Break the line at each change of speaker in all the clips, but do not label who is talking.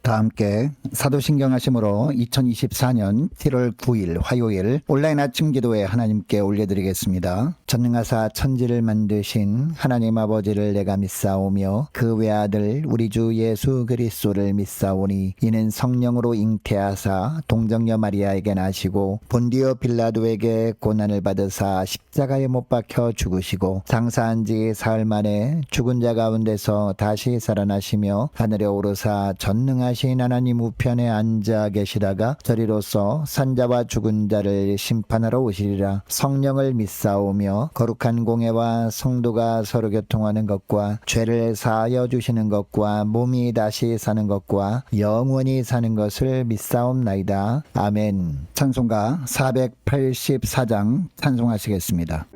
다 함께 사도신경 하심으로 2024년 7월 9일 화요일 온라인 아침 기도에 하나님께 올려드리겠습니다. 전능하사 천지를 만드신 하나님 아버지를 내가 믿사오며 그 외아들 우리 주 예수 그리스도를 믿사오니 이는 성령으로 잉태하사 동정녀 마리아에게 나시고 본디오 빌라도에게 고난을 받으사 십자가에 못 박혀 죽으시고 장사한 지 사흘 만에 죽은 자 가운데서 다시 살아나시며 하늘에 오르사 전능하신 하나님 우편에 앉아 계시다가 저리로서 산자와 죽은 자를 심판하러 오시리라. 성령을 믿사오며 거룩한 공예와 성도가 서로 교통하는 것과 죄를 사하여 주시는 것과 몸이 다시 사는 것과 영원히 사는 것을 믿사옵나이다. 아멘. 찬송가 484장 찬송하시겠습니다.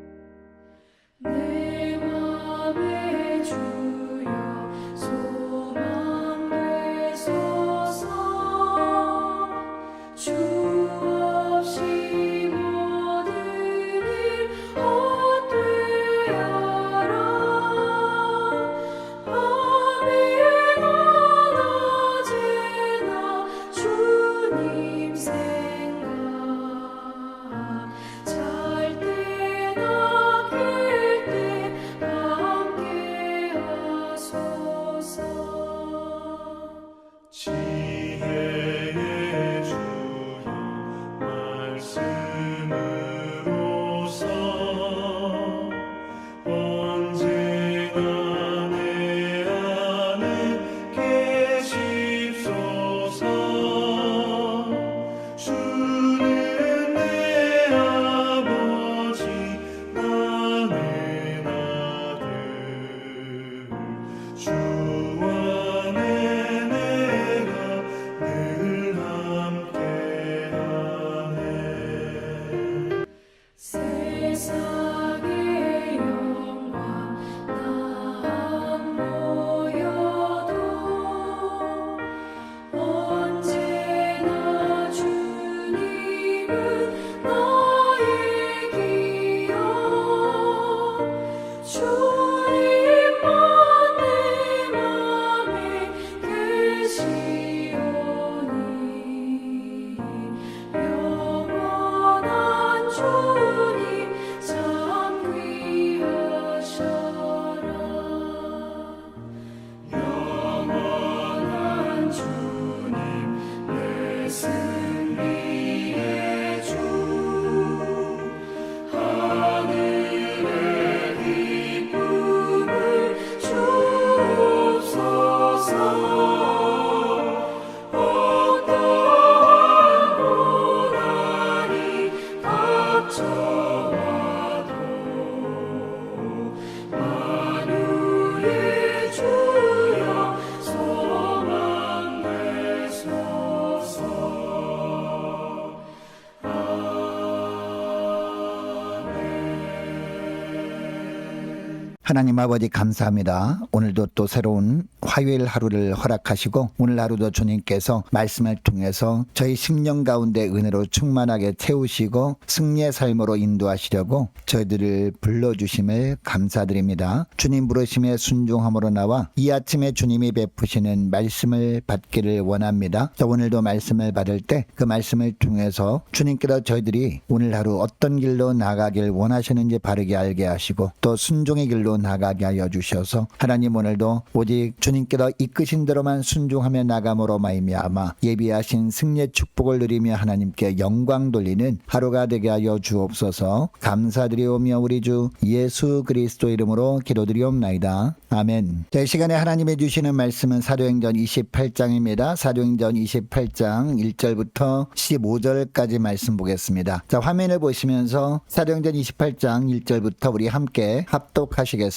하나님 아버지 감사합니다. 오늘도 또 새로운 화요일 하루를 허락하시고 오늘 하루도 주님께서 말씀을 통해서 저희 심령 가운데 은혜로 충만하게 채우시고 승리의 삶으로 인도하시려고 저희들을 불러주심을 감사드립니다. 주님 부르심에 순종함으로 나와 이 아침에 주님이 베푸시는 말씀을 받기를 원합니다. 저 오늘도 말씀을 받을 때 그 말씀을 통해서 주님께서 저희들이 오늘 하루 어떤 길로 나가길 원하시는지 바르게 알게 하시고 또 순종의 길로 나가게 하여 주셔서 하나님 오늘도 오직 주님께서 이끄신 대로만 순종하며 나감으로 말미암아 예비하신 승리의 축복을 누리며 하나님께 영광 돌리는 하루가 되게 하여 주옵소서. 감사드리오며 우리 주 예수 그리스도 이름으로 기도드리옵나이다. 아멘. 이 시간에 하나님이 주시는 말씀은 사도행전 28장입니다. 사도행전 28장 1절부터 15절까지 말씀 보겠습니다. 자, 화면을 보시면서 사도행전 28장 1절부터 우리 함께 합독하시겠습니다.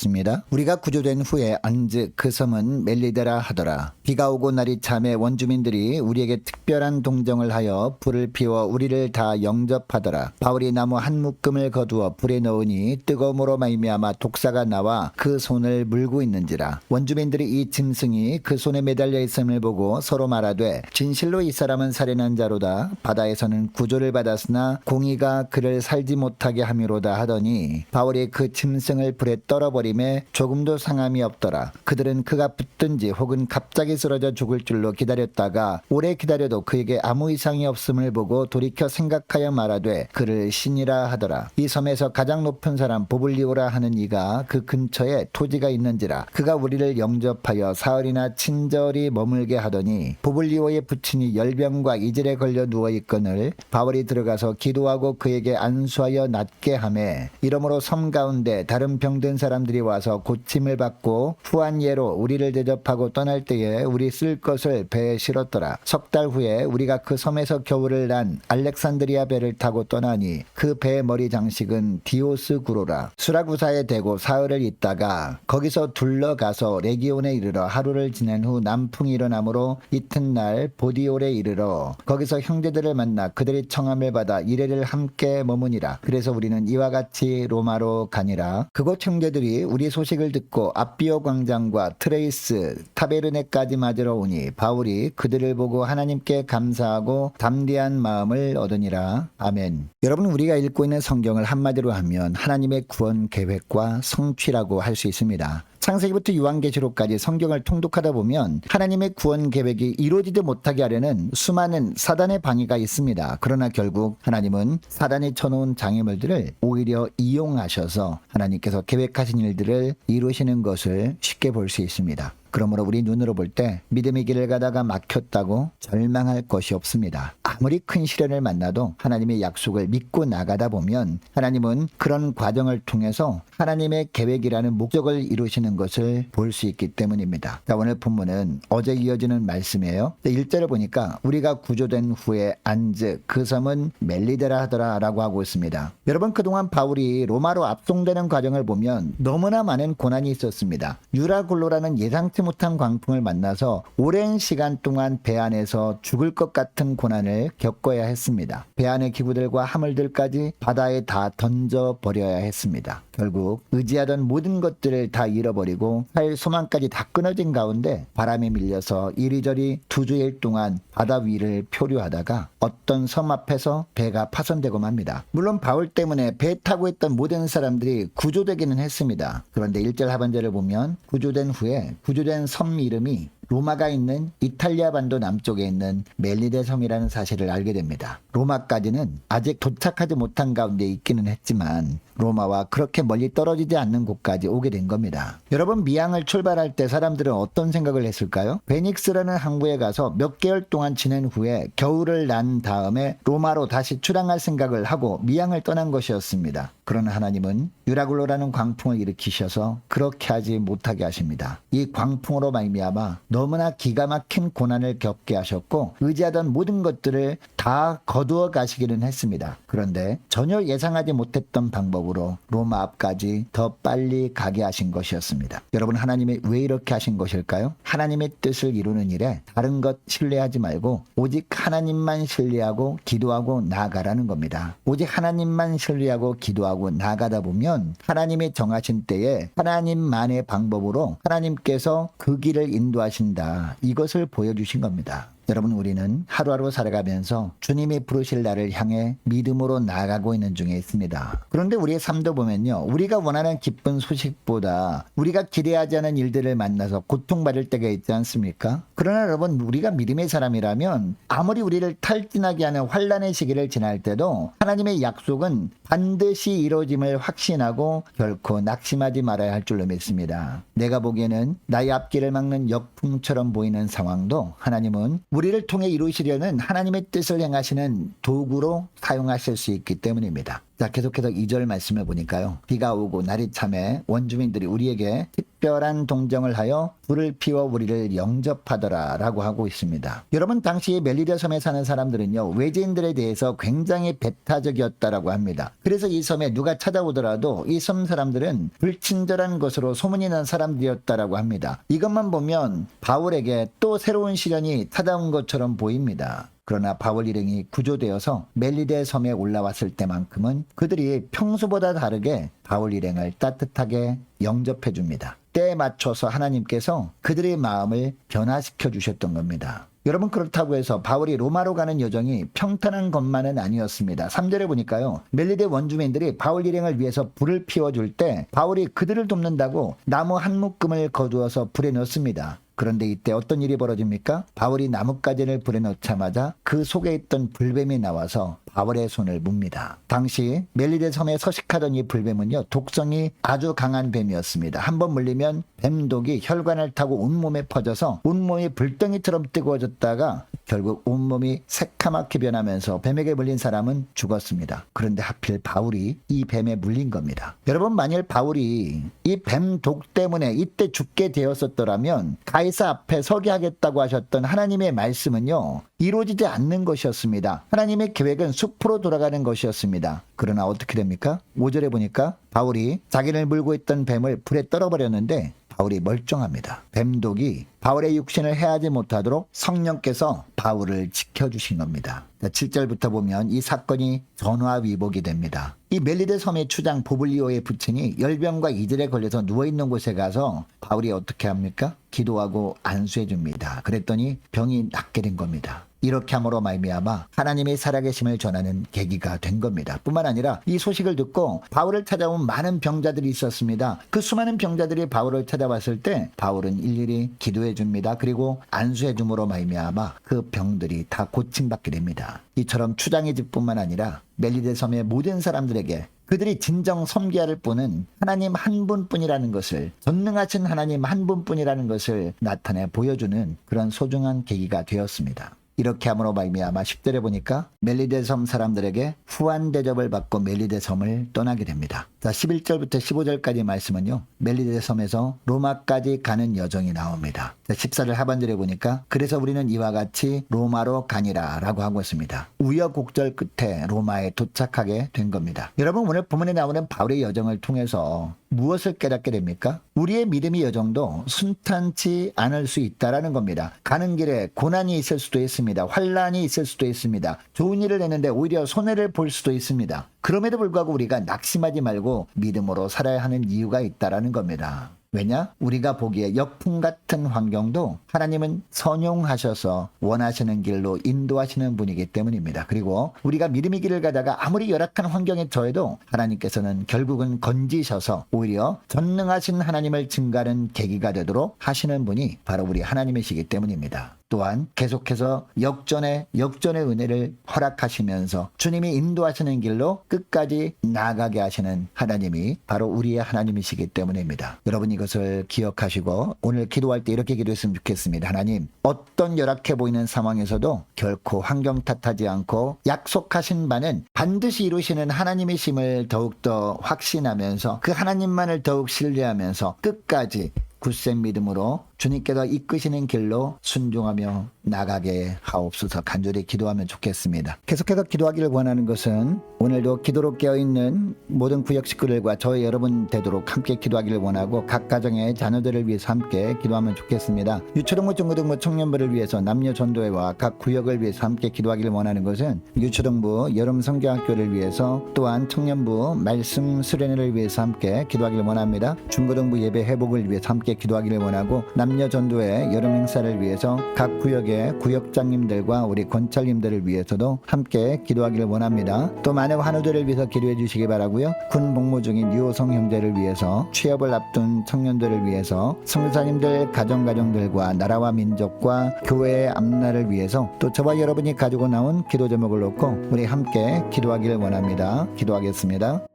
우리가 구조된 후에 안즉 그 섬은 멜리데라 하더라. 비가 오고 날이 참에 원주민들이 우리에게 특별한 동정을 하여 불을 피워 우리를 다 영접하더라. 바울이 나무 한 묶음을 거두어 불에 넣으니 뜨거움으로 말미암아 독사가 나와 그 손을 물고 있는지라. 원주민들이 이 짐승이 그 손에 매달려 있음을 보고 서로 말하되 진실로 이 사람은 살인한 자로다. 바다에서는 구조를 받았으나 공의가 그를 살지 못하게 함이로다 하더니 바울이 그 짐승을 불에 떨어버려 태워버림에 조금도 상함이 없더라. 그들은 그가 붙든지 혹은 갑자기 쓰러져 죽을 줄로 기다렸다가 오래 기다려도 그에게 아무 이상이 없음을 보고 돌이켜 생각하여 말하되 그를 신이라 하더라. 이 섬에서 가장 높은 사람 보블리오라 하는 이가 그 근처에 토지가 있는지라. 그가 우리를 영접하여 사흘이나 친절히 머물게 하더니 보블리오의 부친이 열병과 이질에 걸려 누워있거늘 바울이 들어가서 기도하고 그에게 안수하여 낫게 하매 이러므로 섬 가운데 다른 병든 사람들이 와서 고침을 받고 후한 예로 우리를 대접하고 떠날 때에 우리 쓸 것을 배에 실었더라. 석 달 후에 우리가 그 섬에서 겨울을 난 알렉산드리아 배를 타고 떠나니 그 배의 머리 장식은 디오스 구로라. 수라구사에 대고 사흘을 있다가 거기서 둘러가서 레기온에 이르러 하루를 지낸 후 남풍이 일어나므로 이튿날 보디올에 이르러 거기서 형제들을 만나 그들이 청함을 받아 이래를 함께 머무니라. 그래서 우리는 이와 같이 로마로 가니라. 그곳 형제들이 우리 소식을 듣고 앞비오 광장과 트레이스 타베르네까지 맞으러 오니 바울이 그들을 보고 하나님께 감사하고 담대한 마음을 얻으니라. 아멘. 여러분, 우리가 읽고 있는 성경을 한마디로 하면 하나님의 구원 계획과 성취라고 할 수 있습니다. 창세기부터 요한계시록까지 성경을 통독하다 보면 하나님의 구원 계획이 이루어지지 못하게 하려는 수많은 사단의 방해가 있습니다. 그러나 결국 하나님은 사단이 쳐놓은 장애물들을 오히려 이용하셔서 하나님께서 계획하신 일들을 이루시는 것을 쉽게 볼 수 있습니다. 그러므로 우리 눈으로 볼 때 믿음의 길을 가다가 막혔다고 절망할 것이 없습니다. 아무리 큰 시련을 만나도 하나님의 약속을 믿고 나가다 보면 하나님은 그런 과정을 통해서 하나님의 계획이라는 목적을 이루시는 것을 볼 수 있기 때문입니다. 자, 오늘 본문은 어제 이어지는 말씀이에요. 1절을 보니까 우리가 구조된 후에 안즉 그 섬은 멜리데라 하더라 라고 하고 있습니다. 여러분, 그동안 바울이 로마로 압송되는 과정을 보면 너무나 많은 고난이 있었습니다. 유라굴로라는 예상치 못한 광풍을 만나서 오랜 시간 동안 배 안에서 죽을 것 같은 고난을 겪어야 했습니다. 배 안의 기구들과 화물들까지 바다에 다 던져버려야 했습니다. 결국 의지하던 모든 것들을 다 잃어버리고 살 소망까지 다 끊어진 가운데 바람에 밀려서 이리저리 2주일 동안 바다 위를 표류하다가 어떤 섬 앞에서 배가 파손되고 맙니다. 물론 바울 때문에 배 타고 있던 모든 사람들이 구조되기는 했습니다. 그런데 1절 하반절을 보면 구조된 후에 구조된 섬 이름이 로마가 있는 이탈리아 반도 남쪽에 있는 멜리데 섬이라는 사실을 알게 됩니다. 로마까지는 아직 도착하지 못한 가운데 있기는 했지만 로마와 그렇게 멀리 떨어지지 않는 곳까지 오게 된 겁니다. 여러분, 미항을 출발할 때 사람들은 어떤 생각을 했을까요? 베닉스라는 항구에 가서 몇 개월 동안 지낸 후에 겨울을 난 다음에 로마로 다시 출항할 생각을 하고 미항을 떠난 것이었습니다. 그러나 하나님은 유라굴로라는 광풍을 일으키셔서 그렇게 하지 못하게 하십니다. 이 광풍으로 말미암아 너무나 기가 막힌 고난을 겪게 하셨고 의지하던 모든 것들을 다 거두어 가시기는 했습니다. 그런데 전혀 예상하지 못했던 방법으로 로마 앞까지 더 빨리 가게 하신 것이었습니다. 여러분, 하나님이 왜 이렇게 하신 것일까요? 하나님의 뜻을 이루는 일에 다른 것 신뢰하지 말고 오직 하나님만 신뢰하고 기도하고 나아가라는 겁니다. 오직 하나님만 신뢰하고 기도하고 나아가다 보면 하나님이 정하신 때에 하나님만의 방법으로 하나님께서 그 길을 인도하신다, 이것을 보여주신 겁니다. 여러분, 우리는 하루하루 살아가면서 주님이 부르실 날을 향해 믿음으로 나아가고 있는 중에 있습니다. 그런데 우리의 삶도 보면요, 우리가 원하는 기쁜 소식보다 우리가 기대하지 않은 일들을 만나서 고통받을 때가 있지 않습니까? 그러나 여러분, 우리가 믿음의 사람이라면 아무리 우리를 탈진하게 하는 환난의 시기를 지날 때도 하나님의 약속은 반드시 이루어짐을 확신하고 결코 낙심하지 말아야 할 줄로 믿습니다. 내가 보기에는 나의 앞길을 막는 역풍처럼 보이는 상황도 하나님은 우리를 통해 이루시려는 하나님의 뜻을 행하시는 도구로 사용하실 수 있기 때문입니다. 자, 계속해서 2절 말씀을 보니까요, 비가 오고 날이 참에 원주민들이 우리에게 특별한 동정을 하여 불을 피워 우리를 영접하더라 라고 하고 있습니다. 여러분, 당시 멜리데 섬에 사는 사람들은요, 외지인들에 대해서 굉장히 배타적이었다라고 합니다. 그래서 이 섬에 누가 찾아오더라도 이 섬 사람들은 불친절한 것으로 소문이 난 사람들이었다라고 합니다. 이것만 보면 바울에게 또 새로운 시련이 찾아온 것처럼 보입니다. 그러나 바울 일행이 구조되어서 멜리데 섬에 올라왔을 때만큼은 그들이 평소보다 다르게 바울 일행을 따뜻하게 영접해 줍니다. 때에 맞춰서 하나님께서 그들의 마음을 변화시켜 주셨던 겁니다. 여러분, 그렇다고 해서 바울이 로마로 가는 여정이 평탄한 것만은 아니었습니다. 3절에 보니까요, 멜리데 원주민들이 바울 일행을 위해서 불을 피워줄 때 바울이 그들을 돕는다고 나무 한 묶음을 거두어서 불에 넣습니다. 그런데 이때 어떤 일이 벌어집니까? 바울이 나뭇가지를 불에 넣자마자 그 속에 있던 불뱀이 나와서 바울의 손을 뭅니다. 당시 멜리데 섬에 서식하던 이 불뱀은요, 독성이 아주 강한 뱀이었습니다. 한번 물리면 뱀독이 혈관을 타고 온몸에 퍼져서 온몸이 불덩이처럼 뜨거워졌다가 결국 온몸이 새카맣게 변하면서 뱀에게 물린 사람은 죽었습니다. 그런데 하필 바울이 이 뱀에 물린 겁니다. 여러분, 만일 바울이 이 뱀독 때문에 이때 죽게 되었었더라면 가이사 앞에 서게 하겠다고 하셨던 하나님의 말씀은요, 이루어지지 않는 것이었습니다. 하나님의 계획은 숲으로 돌아가는 것이었습니다. 그러나 어떻게 됩니까? 5절에 보니까 바울이 자기를 물고 있던 뱀을 불에 떨어버렸는데 바울이 멀쩡합니다. 뱀독이 바울의 육신을 해하지 못하도록 성령께서 바울을 지켜주신 겁니다. 7절부터 보면 이 사건이 전화위복이 됩니다. 이 멜리데 섬의 추장 보블리오의 부친이 열병과 이질에 걸려서 누워있는 곳에 가서 바울이 어떻게 합니까? 기도하고 안수해 줍니다. 그랬더니 병이 낫게 된 겁니다. 이렇게 함으로 말미암아 하나님의 살아계심을 전하는 계기가 된 겁니다. 뿐만 아니라 이 소식을 듣고 바울을 찾아온 많은 병자들이 있었습니다. 그 수많은 병자들이 바울을 찾아왔을 때 바울은 일일이 기도해 줍니다. 그리고 안수해 줌으로 말미암아 그 병들이 다 고침받게 됩니다. 이처럼 추장의 집뿐만 아니라 멜리데 섬의 모든 사람들에게 그들이 진정 섬기야 할 분은 하나님 한 분뿐이라는 것을, 전능하신 하나님 한 분뿐이라는 것을 나타내 보여주는 그런 소중한 계기가 되었습니다. 이렇게 함으로 말미암아 10절에 보니까 멜리데 섬 사람들에게 후한 대접을 받고 멜리데 섬을 떠나게 됩니다. 자, 11절부터 15절까지 말씀은요, 멜리데 섬에서 로마까지 가는 여정이 나옵니다. 자, 14절 하반절에 보니까 그래서 우리는 이와 같이 로마로 가니라 라고 하고 있습니다. 우여곡절 끝에 로마에 도착하게 된 겁니다. 여러분, 오늘 본문에 나오는 바울의 여정을 통해서 무엇을 깨닫게 됩니까? 우리의 믿음의 여정도 순탄치 않을 수 있다라는 겁니다. 가는 길에 고난이 있을 수도 있습니다. 환란이 있을 수도 있습니다. 좋은 일을 했는데 오히려 손해를 볼 수도 있습니다. 그럼에도 불구하고 우리가 낙심하지 말고 믿음으로 살아야 하는 이유가 있다라는 겁니다. 왜냐? 우리가 보기에 역풍 같은 환경도 하나님은 선용하셔서 원하시는 길로 인도하시는 분이기 때문입니다. 그리고 우리가 믿음의 길을 가다가 아무리 열악한 환경에 처해도 하나님께서는 결국은 건지셔서 오히려 전능하신 하나님을 증가하는 계기가 되도록 하시는 분이 바로 우리 하나님이시기 때문입니다. 또한 계속해서 역전의 은혜를 허락하시면서 주님이 인도하시는 길로 끝까지 나아가게 하시는 하나님이 바로 우리의 하나님이시기 때문입니다. 여러분, 이것을 기억하시고 오늘 기도할 때 이렇게 기도했으면 좋겠습니다. 하나님, 어떤 열악해 보이는 상황에서도 결코 환경 탓하지 않고 약속하신 바는 반드시 이루시는 하나님이심을 더욱더 확신하면서 그 하나님만을 더욱 신뢰하면서 끝까지 굳센 믿음으로 주님께서 이끄시는 길로 순종하며 나가게 하옵소서. 간절히 기도하면 좋겠습니다. 계속해서 기도하기를 원하는 것은 오늘도 기도로 깨어있는 모든 구역 식구들과 저희 여러분 되도록 함께 기도하기를 원하고 각 가정의 자녀들을 위해서 함께 기도하면 좋겠습니다. 유초등부, 중고등부 청년부를 위해서 남녀 전도회와 각 구역을 위해서 함께 기도하기를 원하는 것은 유초등부 여름 성경학교를 위해서, 또한 청년부 말씀 수련회를 위해서 함께 기도하기를 원합니다. 중고등부 예배 회복을 위해서 함께 기도하기를 원하고 남녀 전도회 여름 행사를 위해서 각 구역의 구역장님들과 우리 권찰님들을 위해서도 함께 기도하기를 원합니다. 또 많은 환우들을 위해서 기도해 주시기 바라고요. 군 복무 중인 유호성 형제를 위해서, 취업을 앞둔 청년들을 위해서, 성사님들 가정들과 나라와 민족과 교회의 앞날을 위해서, 또 저와 여러분이 가지고 나온 기도 제목을 놓고 우리 함께 기도하기를 원합니다. 기도하겠습니다.